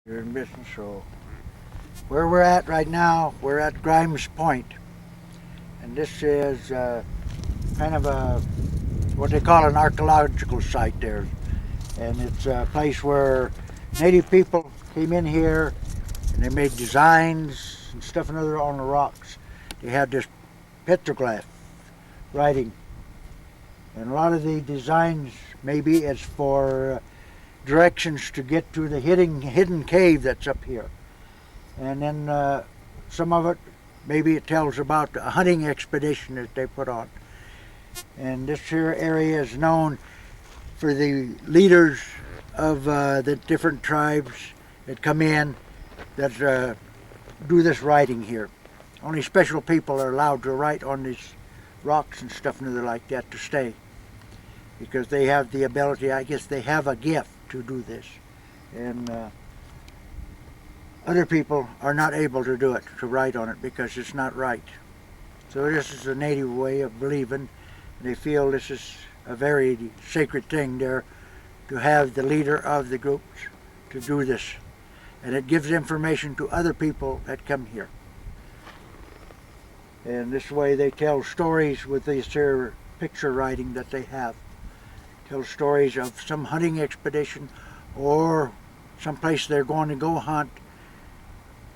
You're in business, so where we're at right now, we're at Grimes Point, and this is kind of what they call an archaeological site there, and it's a place where native people came in here and they made designs and stuff and other on the rocks. They had this petroglyph writing, and a lot of the designs maybe is for directions to get to the hidden cave that's up here. And then some of it, maybe it tells about a hunting expedition that they put on. And this here area is known for the leaders of the different tribes that come in that do this writing here. Only special people are allowed to write on these rocks and stuff and other like that to stay, because they have the ability, I guess they have a gift to do this. And other people are not able to do it, to write on it, because it's not right. So this is a native way of believing. They feel this is a very sacred thing there, to have the leader of the groups to do this. And it gives information to other people that come here. And this way they tell stories with this here picture writing that they have. Tell stories of some hunting expedition or some place they're going to go hunt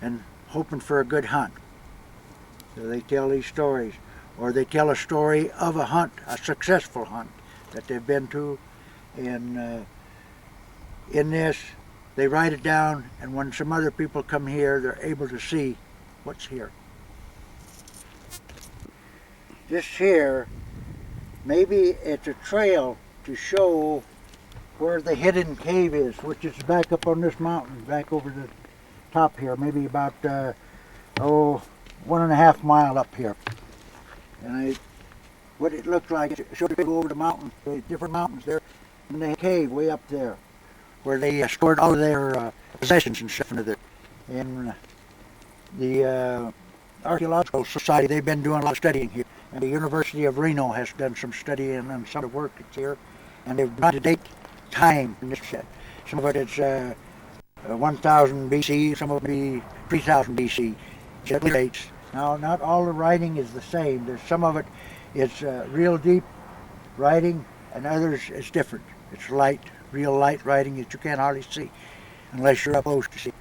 and hoping for a good hunt. So they tell these stories. Or they tell a story of a hunt, a successful hunt that they've been to. And in this, they write it down, and when some other people come here, they're able to see what's here. This here, maybe it's a trail to show where the hidden cave is, which is back up on this mountain, back over the top here, maybe about 1.5 miles up here. And what it looked like, it showed it go over the mountain, the different mountains there, and the cave way up there, where they stored all of their possessions and stuff into there. And the Archaeological Society, they've been doing a lot of studying here. And the University of Reno has done some studying and some of the work that's here. And they've brought to date time in this set. Some of it is 1000 BC, some of it be 3000 BC. Dates. Now, not all the writing is the same. There's some of it is real deep writing, and others is different. It's light, real light writing that you can't hardly see unless you're up close to see.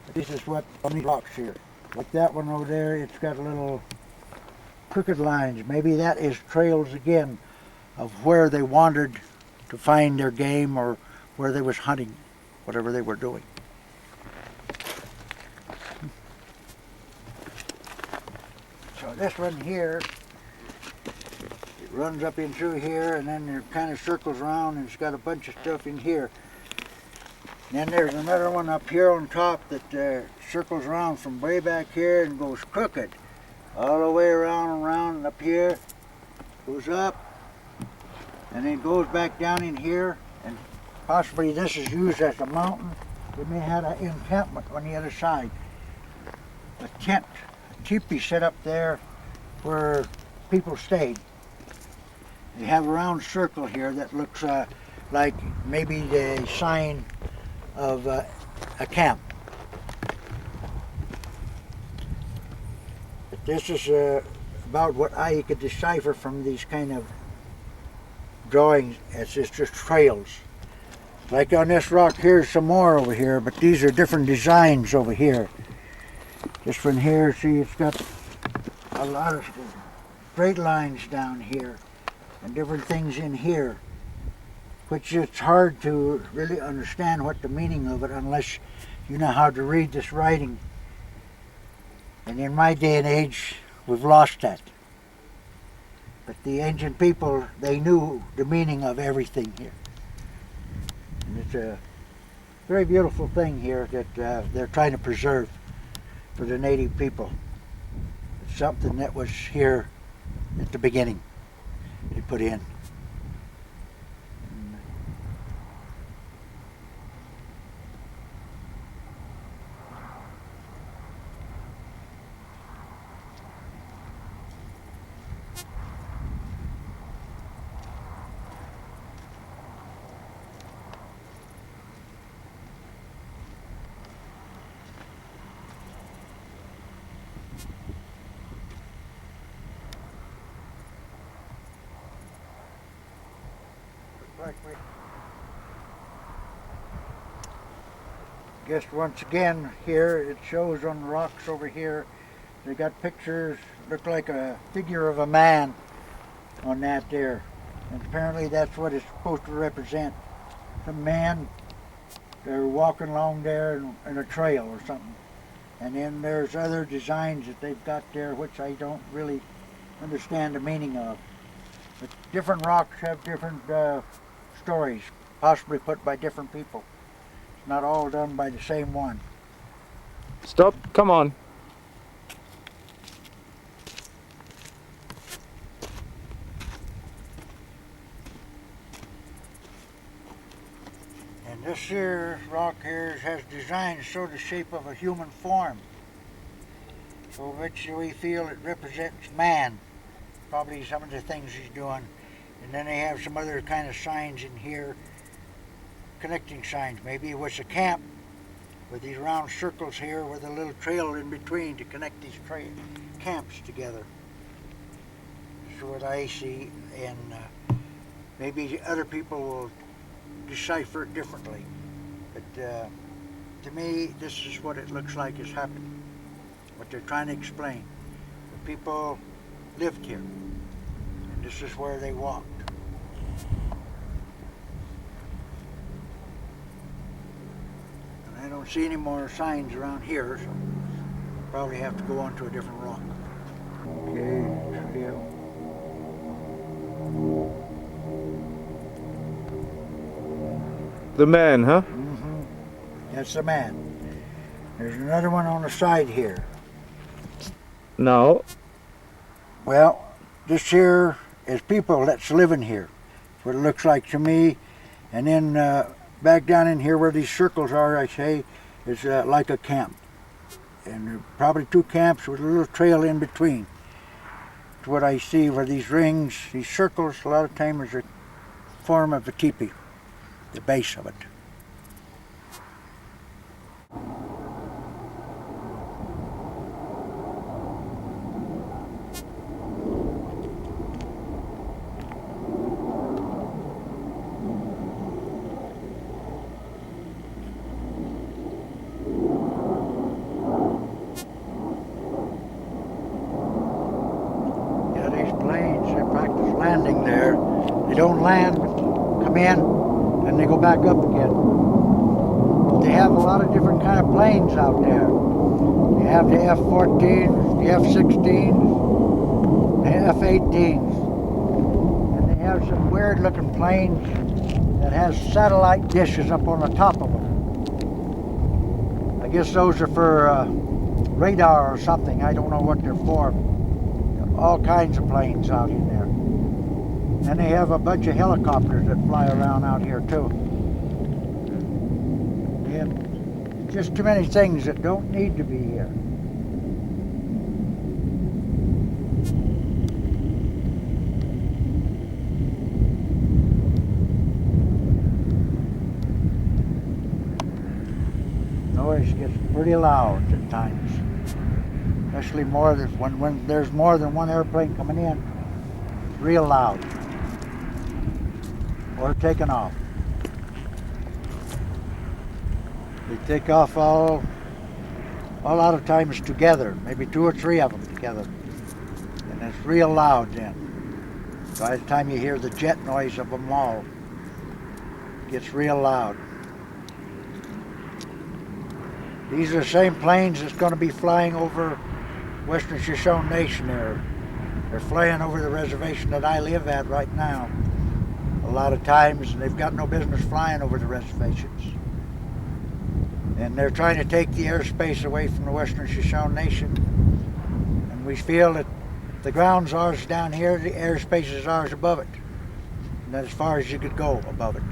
But this is what on these rocks here. Like that one over there, it's got little crooked lines. Maybe that is trails again of where they wandered to find their game, or where they was hunting, whatever they were doing. So this one here, it runs up in through here, and then it kind of circles around, and it's got a bunch of stuff in here. And then there's another one up here on top that circles around from way back here and goes crooked all the way around and around, and up here, goes up, and then goes back down in here. And possibly this is used as a mountain. They may have an encampment on the other side. A tent, a teepee set up there where people stayed. They have a round circle here that looks like maybe the sign of a camp. But this is about what I could decipher from these kind of drawings. It's just trails. Like on this rock here, some more over here, but these are different designs over here. This one here, see, it's got a lot of straight lines down here and different things in here, which it's hard to really understand what the meaning of it unless you know how to read this writing. And in my day and age, we've lost that. But the ancient people, they knew the meaning of everything here. And it's a very beautiful thing here that they're trying to preserve for the native people. It's something that was here at the beginning, they put in. like we guess once again here it shows on the rocks over here. They got pictures, look like a figure of a man on that there. And apparently that's what it's supposed to represent. Some man, they're walking along there in a trail or something. And then there's other designs that they've got there which I don't really understand the meaning of. But different rocks have different stories, possibly put by different people. It's not all done by the same one. Stop, come on. And this here rock here has designs sort of shape of a human form. So which we feel it represents man. Probably some of the things he's doing. And then they have some other kind of signs in here, connecting signs. Maybe it was a camp with these round circles here with a little trail in between to connect these camps together. This is what I see, and maybe other people will decipher it differently. But to me, this is what it looks like is happening, what they're trying to explain. The people lived here, and this is where they walked. And I don't see any more signs around here, so probably have to go on to a different rock. Okay, yeah. The man, huh? Mm-hmm. That's the man. There's another one on the side here. No. Well, this here is people that's living here. That's what it looks like to me. And then back down in here where these circles are, I say, is like a camp. And there are probably two camps with a little trail in between. It's what I see where these rings, these circles, a lot of times are a form of a teepee, the base of it. Landing there. They don't land, come in, and they go back up again. But they have a lot of different kind of planes out there. They have the F-14s, the F-16s, the F-18s. And they have some weird looking planes that has satellite dishes up on the top of them. I guess those are for radar or something. I don't know what they're for. All kinds of planes out in there. And they have a bunch of helicopters that fly around out here too. And just too many things that don't need to be here. Noise gets pretty loud at times. Especially more when there's more than one airplane coming in. It's real loud. Or taking off. They take off all out of times together, maybe two or three of them together. And it's real loud then. By the time you hear the jet noise of them all, it gets real loud. These are the same planes that's going to be flying over western Shoshone Nation there. They're flying over the reservation that I live at right now. A lot of times, and they've got no business flying over the reservations. And they're trying to take the airspace away from the western Shoshone Nation. And we feel that the ground's ours down here, the airspace is ours above it. And that's as far as you could go above it.